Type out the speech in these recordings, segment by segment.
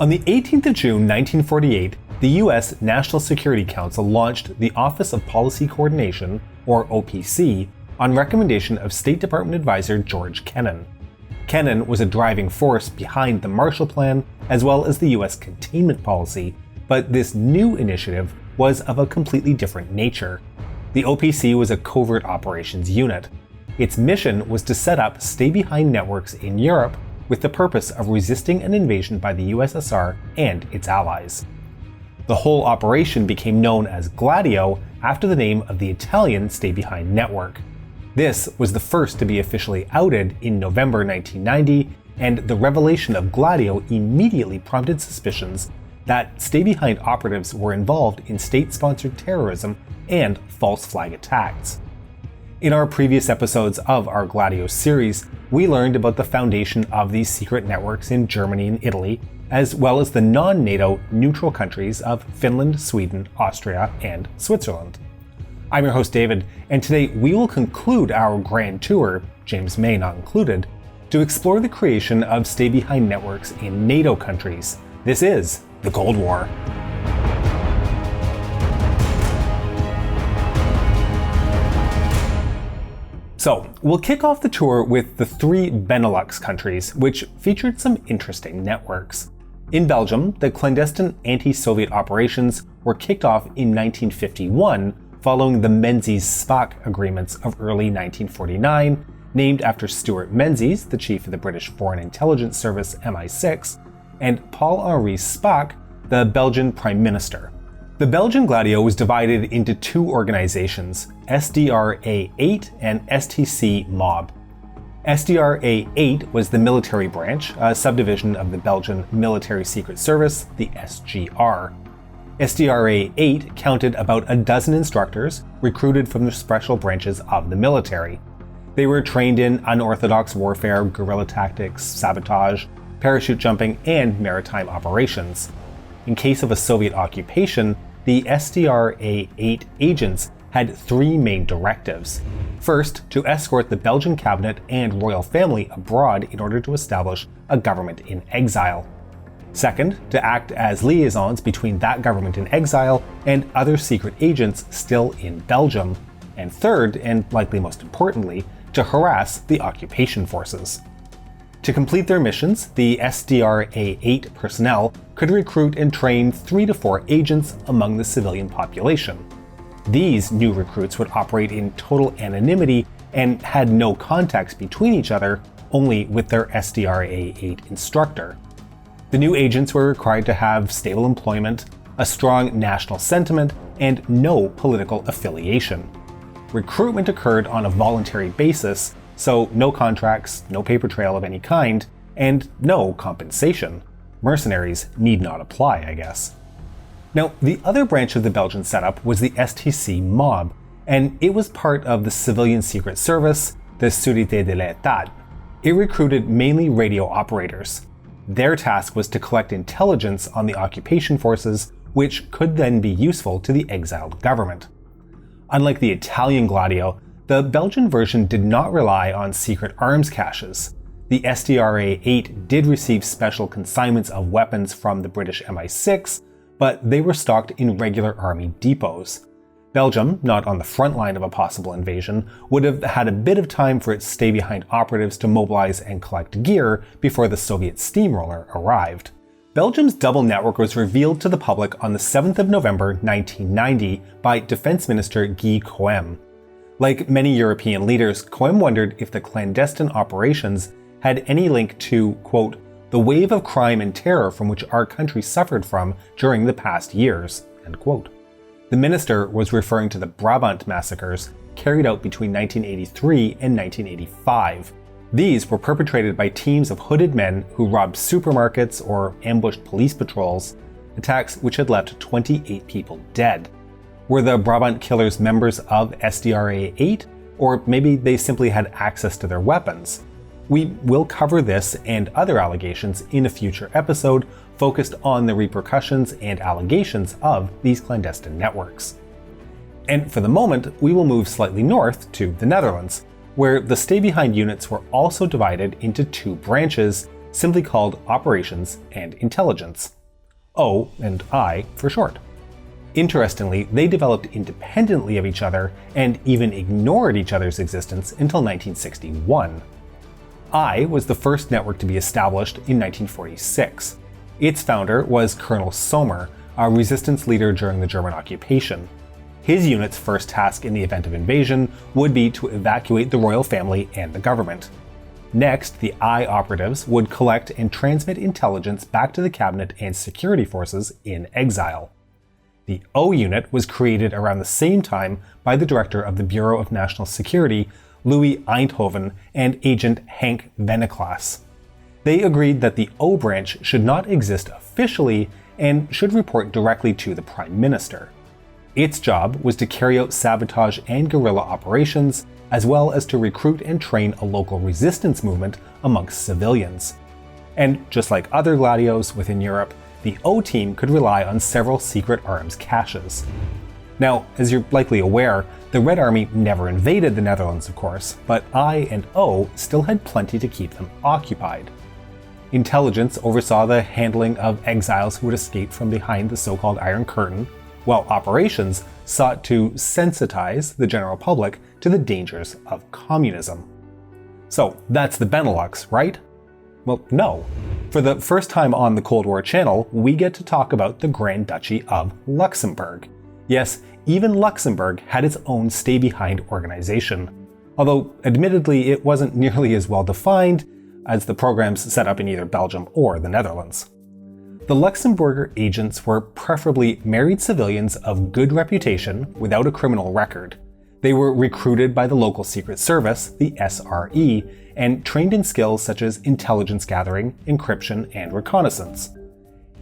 On the 18th of June 1948, the U.S. National Security Council launched the Office of Policy Coordination, or OPC, on recommendation of State Department advisor George Kennan. Kennan was a driving force behind the Marshall Plan as well as the U.S. containment policy, but this new initiative was of a completely different nature. The OPC was a covert operations unit. Its mission was to set up stay-behind networks in Europe with the purpose of resisting an invasion by the USSR and its allies. The whole operation became known as Gladio after the name of the Italian stay-behind network. This was the first to be officially outed in November 1990, and the revelation of Gladio immediately prompted suspicions that stay-behind operatives were involved in state-sponsored terrorism and false flag attacks. In our previous episodes of our Gladio series, we learned about the foundation of these secret networks in Germany and Italy, as well as the non-NATO neutral countries of Finland, Sweden, Austria, and Switzerland. I'm your host David, and today we will conclude our grand tour, James May not included, to explore the creation of stay-behind networks in NATO countries. This is the Cold War. So, we'll kick off the tour with the three Benelux countries, which featured some interesting networks. In Belgium, the clandestine anti-Soviet operations were kicked off in 1951 following the Menzies-Spaak agreements of early 1949, named after Stuart Menzies, the chief of the British Foreign Intelligence Service MI6, and Paul-Henri Spaak, the Belgian Prime Minister. The Belgian Gladio was divided into two organizations, SDRA-8 and STC-MOB. SDRA-8 was the military branch, a subdivision of the Belgian Military Secret Service, the SGR. SDRA-8 counted about a dozen instructors recruited from the special branches of the military. They were trained in unorthodox warfare, guerrilla tactics, sabotage, parachute jumping, and maritime operations. In case of a Soviet occupation, the SDRA-8 agents had three main directives. First, to escort the Belgian cabinet and royal family abroad in order to establish a government in exile. Second, to act as liaisons between that government in exile and other secret agents still in Belgium. And third, and likely most importantly, to harass the occupation forces. To complete their missions, the SDRA-8 personnel could recruit and train 3 to 4 agents among the civilian population. These new recruits would operate in total anonymity and had no contacts between each other, only with their SDRA-8 instructor. The new agents were required to have stable employment, a strong national sentiment, and no political affiliation. Recruitment occurred on a voluntary basis, so no contracts, no paper trail of any kind, and no compensation. Mercenaries need not apply, I guess. Now, the other branch of the Belgian setup was the STC-MOB, and it was part of the civilian secret service, the Sûreté de l'État. It recruited mainly radio operators. Their task was to collect intelligence on the occupation forces, which could then be useful to the exiled government. Unlike the Italian Gladio, the Belgian version did not rely on secret arms caches. The SDRA-8 did receive special consignments of weapons from the British MI6, but they were stocked in regular army depots. Belgium, not on the front line of a possible invasion, would have had a bit of time for its stay-behind operatives to mobilize and collect gear before the Soviet steamroller arrived. Belgium's double network was revealed to the public on the 7th of November 1990 by Defense Minister Guy Coem. Like many European leaders, Coem wondered if the clandestine operations had any link to, quote, the wave of crime and terror from which our country suffered from during the past years, end quote. The minister was referring to the Brabant massacres carried out between 1983 and 1985. These were perpetrated by teams of hooded men who robbed supermarkets or ambushed police patrols, attacks which had left 28 people dead. Were the Brabant killers members of SDRA-8, or maybe they simply had access to their weapons? We will cover this and other allegations in a future episode focused on the repercussions and allegations of these clandestine networks. And for the moment, we will move slightly north to the Netherlands, where the stay-behind units were also divided into two branches, simply called Operations and Intelligence. O and I for short. Interestingly, they developed independently of each other and even ignored each other's existence until 1961. I was the first network to be established in 1946. Its founder was Colonel Sommer, a resistance leader during the German occupation. His unit's first task in the event of invasion would be to evacuate the royal family and the government. Next, the I operatives would collect and transmit intelligence back to the cabinet and security forces in exile. The O unit was created around the same time by the director of the Bureau of National Security, Louis Einthoven, and agent Hank Veneklas. They agreed that the O branch should not exist officially and should report directly to the Prime Minister. Its job was to carry out sabotage and guerrilla operations, as well as to recruit and train a local resistance movement amongst civilians. And just like other Gladios within Europe, the O team could rely on several secret arms caches. Now, as you're likely aware, the Red Army never invaded the Netherlands, of course, but I and O still had plenty to keep them occupied. Intelligence oversaw the handling of exiles who had escaped from behind the so-called Iron Curtain, while operations sought to sensitize the general public to the dangers of communism. So that's the Benelux, right? Well, no. For the first time on the Cold War channel, we get to talk about the Grand Duchy of Luxembourg. Yes, even Luxembourg had its own stay-behind organization, although admittedly it wasn't nearly as well defined as the programs set up in either Belgium or the Netherlands. The Luxembourger agents were preferably married civilians of good reputation without a criminal record. They were recruited by the local secret service, the SRE, and trained in skills such as intelligence gathering, encryption, and reconnaissance.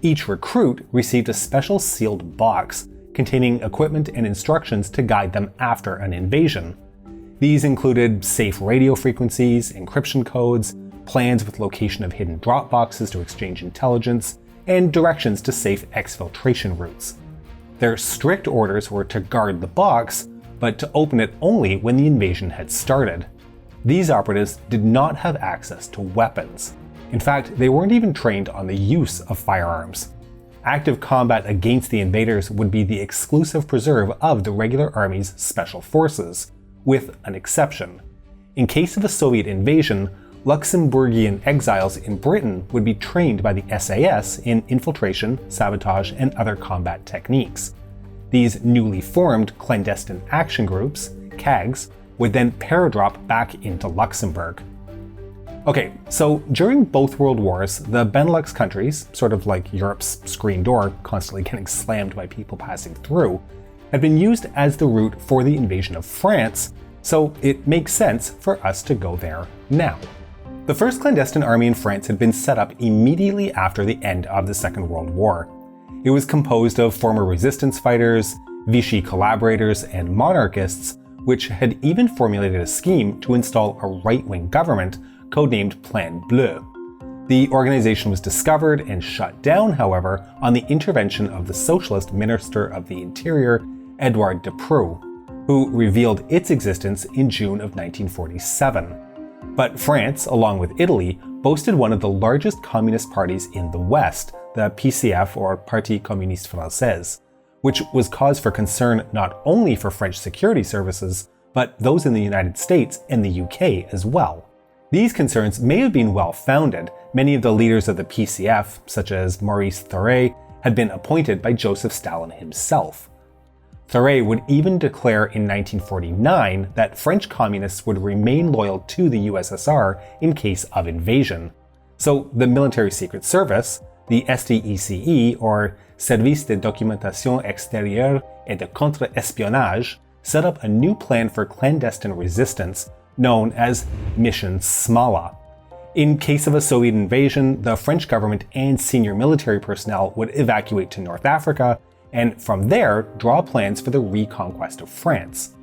Each recruit received a special sealed box containing equipment and instructions to guide them after an invasion. These included safe radio frequencies, encryption codes, plans with location of hidden drop boxes to exchange intelligence, and directions to safe exfiltration routes. Their strict orders were to guard the box, but to open it only when the invasion had started. These operatives did not have access to weapons. In fact, they weren't even trained on the use of firearms. Active combat against the invaders would be the exclusive preserve of the regular army's special forces, with an exception. In case of a Soviet invasion, Luxembourgian exiles in Britain would be trained by the SAS in infiltration, sabotage, and other combat techniques. These newly formed clandestine action groups, CAGs, would then paradrop back into Luxembourg. Okay, so during both world wars, the Benelux countries, sort of like Europe's screen door constantly getting slammed by people passing through, had been used as the route for the invasion of France, so it makes sense for us to go there now. The first clandestine army in France had been set up immediately after the end of the Second World War. It was composed of former resistance fighters, Vichy collaborators, and monarchists, which had even formulated a scheme to install a right-wing government codenamed Plan Bleu. The organization was discovered and shut down, however, on the intervention of the Socialist Minister of the Interior, Edouard Depreux, who revealed its existence in June of 1947. But France, along with Italy, boasted one of the largest communist parties in the West, the PCF or Parti Communiste Français, which was cause for concern not only for French security services, but those in the United States and the UK as well. These concerns may have been well-founded. Many of the leaders of the PCF, such as Maurice Thorez, had been appointed by Joseph Stalin himself. Thorez would even declare in 1949 that French communists would remain loyal to the USSR in case of invasion. So the Military Secret Service, the SDECE, or Service de Documentation Extérieure et de Contre-Espionnage, set up a new plan for clandestine resistance known as Mission Smala. In case of a Soviet invasion, the French government and senior military personnel would evacuate to North Africa, and from there draw plans for the reconquest of France.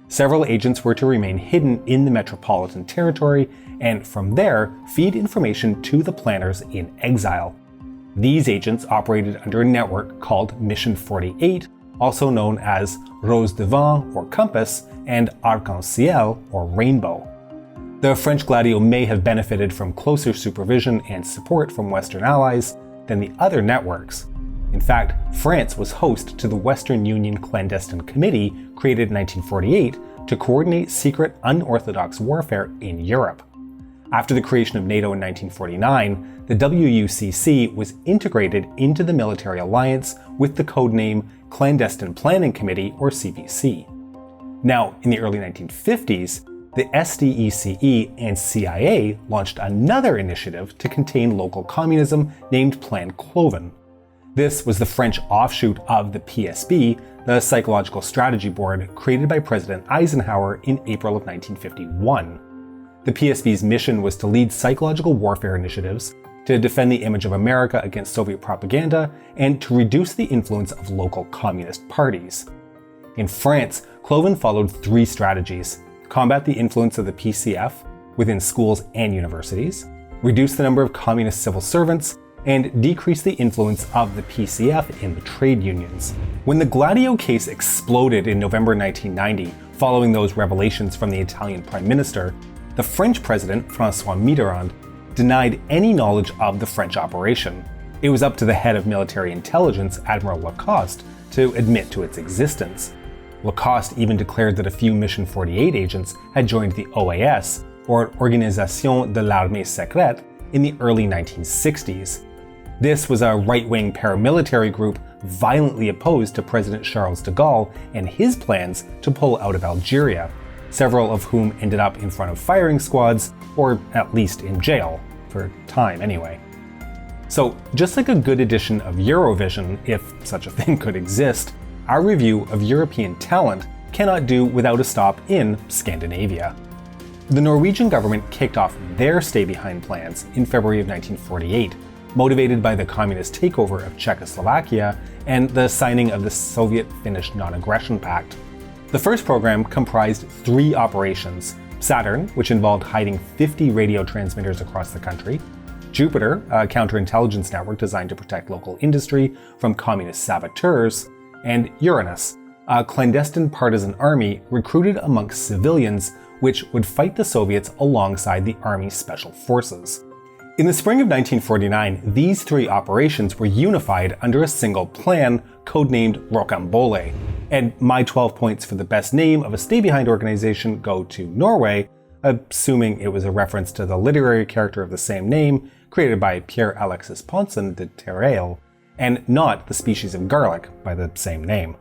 Several agents were to remain hidden in the metropolitan territory, and from there feed information to the planners in exile. These agents operated under a network called Mission 48, also known as Rose de Vent or Compass, and Arc-en-Ciel or Rainbow. The French Gladio may have benefited from closer supervision and support from Western allies than the other networks. In fact, France was host to the Western Union Clandestine Committee created in 1948 to coordinate secret unorthodox warfare in Europe. After the creation of NATO in 1949, the WUCC was integrated into the military alliance with the codename Clandestine Planning Committee, or CPC. Now, in the early 1950s, the SDECE and CIA launched another initiative to contain local communism named Plan Cloven. This was the French offshoot of the PSB, the Psychological Strategy Board, created by President Eisenhower in April of 1951. The PSB's mission was to lead psychological warfare initiatives, to defend the image of America against Soviet propaganda, and to reduce the influence of local communist parties. In France, Cloven followed three strategies: combat the influence of the PCF within schools and universities, reduce the number of communist civil servants, and decrease the influence of the PCF in the trade unions. When the Gladio case exploded in November 1990, following those revelations from the Italian Prime Minister, the French President, François Mitterrand, denied any knowledge of the French operation. It was up to the head of military intelligence, Admiral Lacoste, to admit to its existence. Lacoste even declared that a few Mission 48 agents had joined the OAS, or Organisation de l'Armée Secrète, in the early 1960s. This was a right-wing paramilitary group violently opposed to President Charles de Gaulle and his plans to pull out of Algeria, several of whom ended up in front of firing squads, or at least in jail, for time anyway. So, just like a good edition of Eurovision, if such a thing could exist, our review of European talent cannot do without a stop in Scandinavia. The Norwegian government kicked off their stay-behind plans in February of 1948, motivated by the communist takeover of Czechoslovakia and the signing of the Soviet-Finnish Non-Aggression Pact. The first program comprised 3 operations: Saturn, which involved hiding 50 radio transmitters across the country; Jupiter, a counterintelligence network designed to protect local industry from communist saboteurs; and Uranus, a clandestine partisan army recruited amongst civilians which would fight the Soviets alongside the Army's special forces. In the spring of 1949, these 3 operations were unified under a single plan codenamed Rocambole, and my 12 points for the best name of a stay-behind organization go to Norway, assuming it was a reference to the literary character of the same name created by Pierre Alexis Ponson de Terrail, and not the species of garlic by the same name.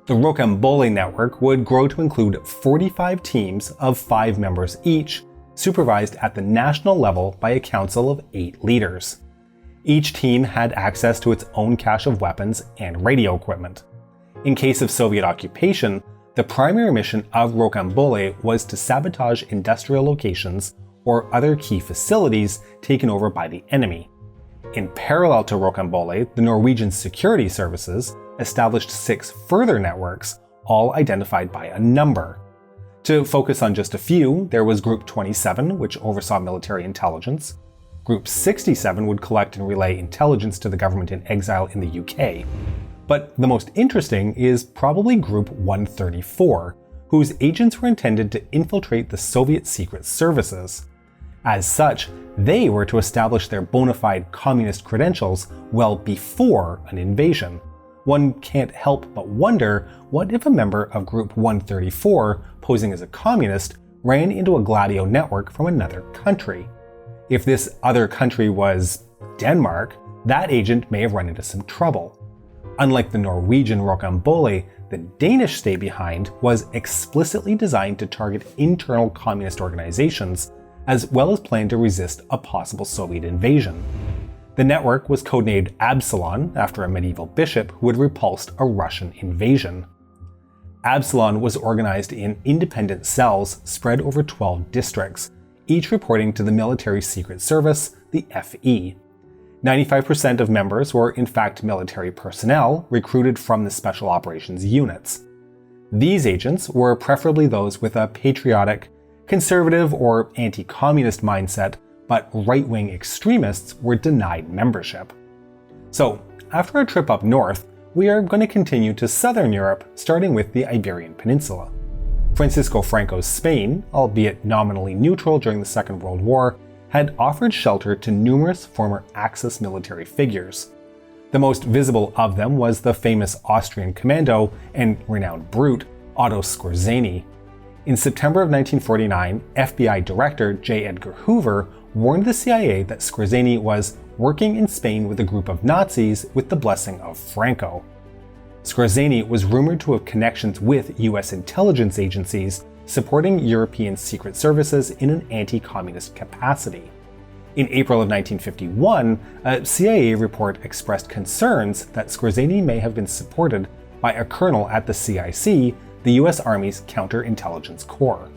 The Rocambole network would grow to include 45 teams of 5 members each, supervised at the national level by a council of 8 leaders. Each team had access to its own cache of weapons and radio equipment. In case of Soviet occupation, the primary mission of Rocambole was to sabotage industrial locations or other key facilities taken over by the enemy. In parallel to Rocambole, the Norwegian security services established 6 further networks, all identified by a number. To focus on just a few, there was Group 27, which oversaw military intelligence. Group 67 would collect and relay intelligence to the government in exile in the UK. But the most interesting is probably Group 134, whose agents were intended to infiltrate the Soviet secret services. As such, they were to establish their bona fide communist credentials well before an invasion. One can't help but wonder, what if a member of Group 134, posing as a communist, ran into a Gladio network from another country? If this other country was Denmark, that agent may have run into some trouble. Unlike the Norwegian Rocambole, the Danish stay-behind was explicitly designed to target internal communist organizations, as well as plan to resist a possible Soviet invasion. The network was codenamed Absalon after a medieval bishop who had repulsed a Russian invasion. Absalon was organized in independent cells spread over 12 districts, each reporting to the military secret service, the FE. 95% of members were in fact military personnel recruited from the special operations units. These agents were preferably those with a patriotic, conservative, or anti-communist mindset, but right-wing extremists were denied membership. So, after a trip up north, we are going to continue to southern Europe, starting with the Iberian Peninsula. Francisco Franco's Spain, albeit nominally neutral during the Second World War, had offered shelter to numerous former Axis military figures. The most visible of them was the famous Austrian commando and renowned brute, Otto Skorzeny. In September of 1949, FBI Director J. Edgar Hoover warned the CIA that Skorzeny was working in Spain with a group of Nazis with the blessing of Franco. Skorzeny was rumored to have connections with US intelligence agencies supporting European secret services in an anti-communist capacity. In April of 1951, a CIA report expressed concerns that Skorzeny may have been supported by a colonel at the CIC, the US Army's counterintelligence corps.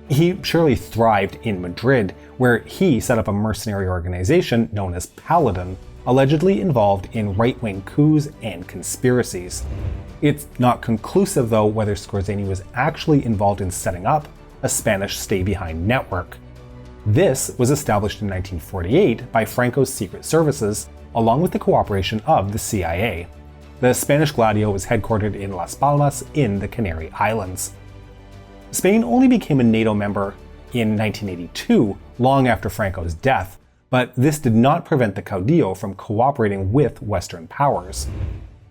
He surely thrived in Madrid, where he set up a mercenary organization known as Paladin, allegedly involved in right-wing coups and conspiracies. It's not conclusive, though, whether Skorzeny was actually involved in setting up a Spanish stay-behind network. This was established in 1948 by Franco's secret services, along with the cooperation of the CIA. The Spanish Gladio was headquartered in Las Palmas in the Canary Islands. Spain only became a NATO member in 1982, long after Franco's death, but this did not prevent the caudillo from cooperating with Western powers.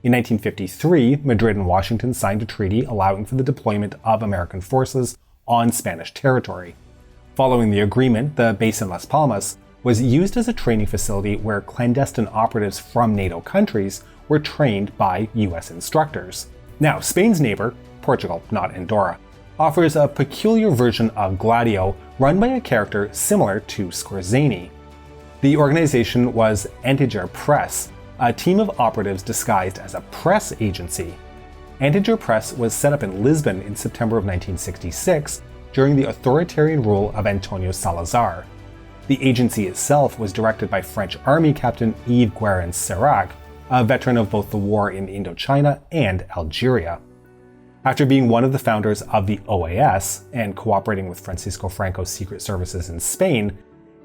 In 1953, Madrid and Washington signed a treaty allowing for the deployment of American forces on Spanish territory. Following the agreement, the base in Las Palmas was used as a training facility where clandestine operatives from NATO countries were trained by US instructors. Now, Spain's neighbor, Portugal, not Andorra, offers a peculiar version of Gladio run by a character similar to Skorzeny. The organization was Integer Press, a team of operatives disguised as a press agency. Integer Press was set up in Lisbon in September of 1966 during the authoritarian rule of Antonio Salazar. The agency itself was directed by French Army Captain Yves Guérin-Sérac, a veteran of both the war in Indochina and Algeria. After being one of the founders of the OAS and cooperating with Francisco Franco's secret services in Spain,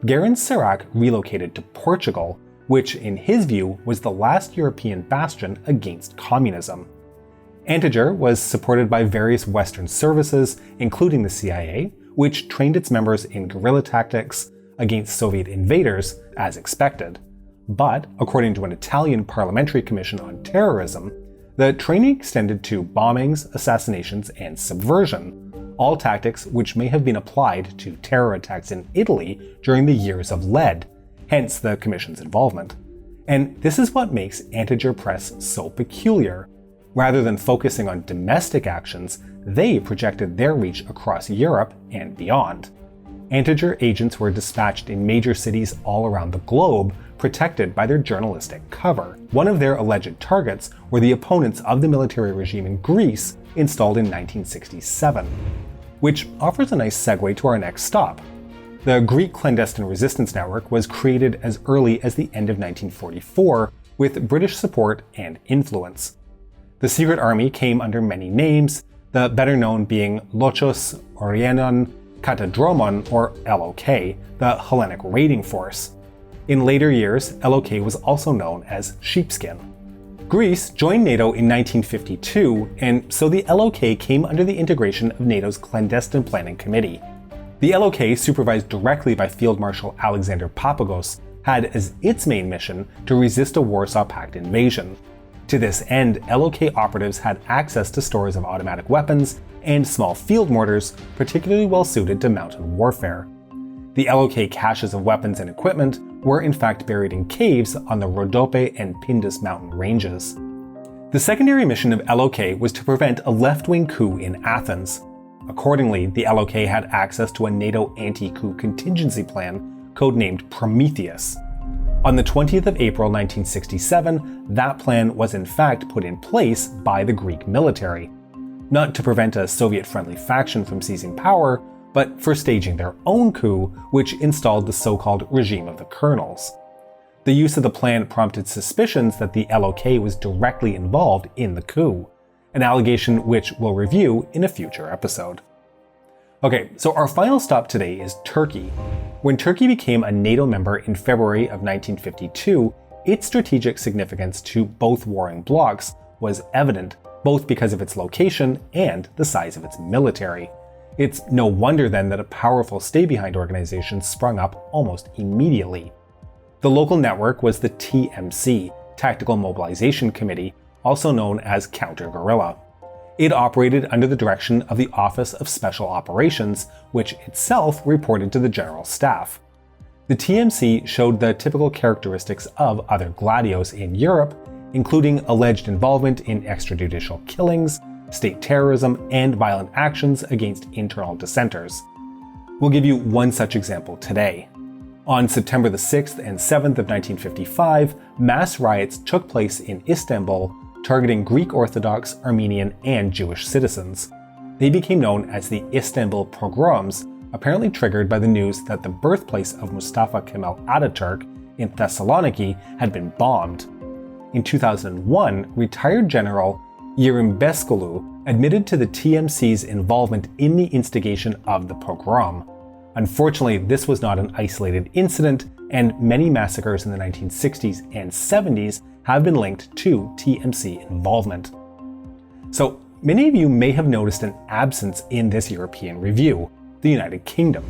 Guérin-Sérac relocated to Portugal, which in his view was the last European bastion against communism. Integer was supported by various Western services, including the CIA, which trained its members in guerrilla tactics against Soviet invaders, as expected. But, according to an Italian parliamentary commission on terrorism, the training extended to bombings, assassinations, and subversion, all tactics which may have been applied to terror attacks in Italy during the years of lead, hence the commission's involvement. And this is what makes Integer Press so peculiar. Rather than focusing on domestic actions, they projected their reach across Europe and beyond. Integer agents were dispatched in major cities all around the globe, protected by their journalistic cover. One of their alleged targets were the opponents of the military regime in Greece, installed in 1967. Which offers a nice segue to our next stop. The Greek clandestine resistance network was created as early as the end of 1944, with British support and influence. The secret army came under many names, the better known being Lochos Orienon Katadromon, or LOK, the Hellenic Raiding Force. In later years, LOK was also known as Sheepskin. Greece joined NATO in 1952, and so the LOK came under the integration of NATO's Clandestine Planning Committee. The LOK, supervised directly by Field Marshal Alexander Papagos, had as its main mission to resist a Warsaw Pact invasion. To this end, LOK operatives had access to stores of automatic weapons and small field mortars, particularly well suited to mountain warfare. The LOK caches of weapons and equipment were in fact buried in caves on the Rhodope and Pindus mountain ranges. The secondary mission of LOK was to prevent a left-wing coup in Athens. Accordingly, the LOK had access to a NATO anti-coup contingency plan codenamed Prometheus. On the 20th of April 1967, that plan was in fact put in place by the Greek military, not to prevent a Soviet-friendly faction from seizing power, but for staging their own coup, which installed the so-called regime of the colonels. The use of the plan prompted suspicions that the LOK was directly involved in the coup, an allegation which we'll review in a future episode. Okay, so our final stop today is Turkey. When Turkey became a NATO member in February of 1952, its strategic significance to both warring blocs was evident, both because of its location and the size of its military. It's no wonder then that a powerful stay-behind organization sprung up almost immediately. The local network was the TMC, Tactical Mobilization Committee, also known as Counter-Guerrilla. It operated under the direction of the Office of Special Operations, which itself reported to the General Staff. The TMC showed the typical characteristics of other gladios in Europe, including alleged involvement in extrajudicial killings, state terrorism, and violent actions against internal dissenters. We'll give you one such example today. On September the 6th and 7th of 1955, mass riots took place in Istanbul, targeting Greek Orthodox, Armenian, and Jewish citizens. They became known as the Istanbul pogroms, apparently triggered by the news that the birthplace of Mustafa Kemal Ataturk in Thessaloniki had been bombed. In 2001, retired General Yerimbeskulu admitted to the TMC's involvement in the instigation of the pogrom. Unfortunately, this was not an isolated incident, and many massacres in the 1960s and 70s have been linked to TMC involvement. So, many of you may have noticed an absence in this European review, the United Kingdom.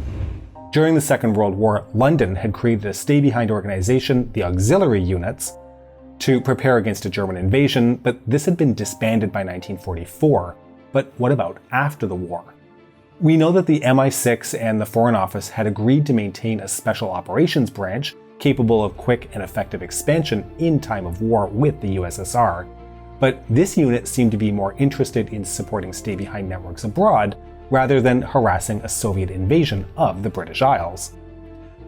During the Second World War, London had created a stay-behind organization, the Auxiliary Units, to prepare against a German invasion, but this had been disbanded by 1944. But what about after the war? We know that the MI6 and the Foreign Office had agreed to maintain a special operations branch capable of quick and effective expansion in time of war with the USSR, but this unit seemed to be more interested in supporting stay-behind networks abroad rather than harassing a Soviet invasion of the British Isles.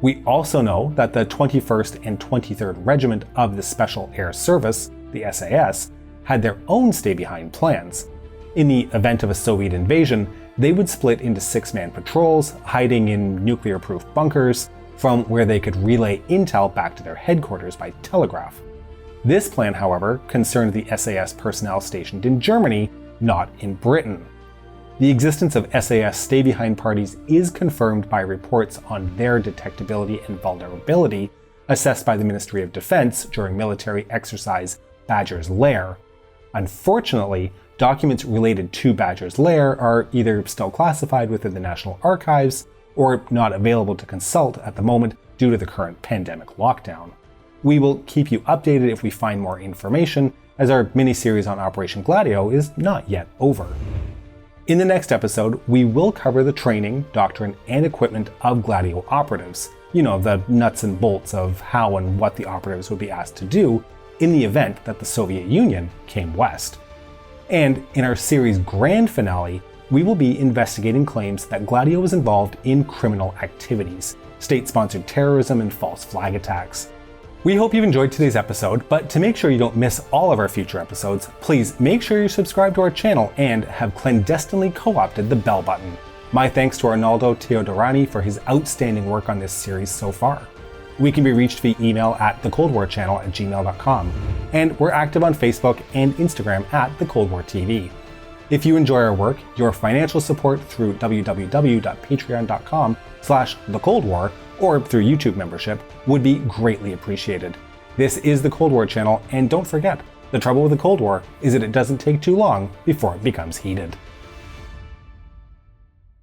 We also know that the 21st and 23rd Regiment of the Special Air Service, the SAS, had their own stay-behind plans. In the event of a Soviet invasion, they would split into 6-man patrols, hiding in nuclear-proof bunkers, from where they could relay intel back to their headquarters by telegraph. This plan, however, concerned the SAS personnel stationed in Germany, not in Britain. The existence of SAS stay-behind parties is confirmed by reports on their detectability and vulnerability assessed by the Ministry of Defense during military exercise Badger's Lair. Unfortunately, documents related to Badger's Lair are either still classified within the National Archives or not available to consult at the moment due to the current pandemic lockdown. We will keep you updated if we find more information, as our mini-series on Operation Gladio is not yet over. In the next episode, we will cover the training, doctrine, and equipment of Gladio operatives. You know, the nuts and bolts of how and what the operatives would be asked to do in the event that the Soviet Union came west. And in our series' grand finale, we will be investigating claims that Gladio was involved in criminal activities, state-sponsored terrorism, and false flag attacks. We hope you've enjoyed today's episode, but to make sure you don't miss all of our future episodes, please make sure you're subscribed to our channel and have clandestinely co-opted the bell button. My thanks to Arnaldo Teodorani for his outstanding work on this series so far. We can be reached via email at thecoldwarchannel@gmail.com, and we're active on Facebook and Instagram at The Cold War TV. If you enjoy our work, your financial support through www.patreon.com/thecoldwar or through YouTube membership would be greatly appreciated. This is The Cold War Channel, and don't forget, the trouble with the Cold War is that it doesn't take too long before it becomes heated.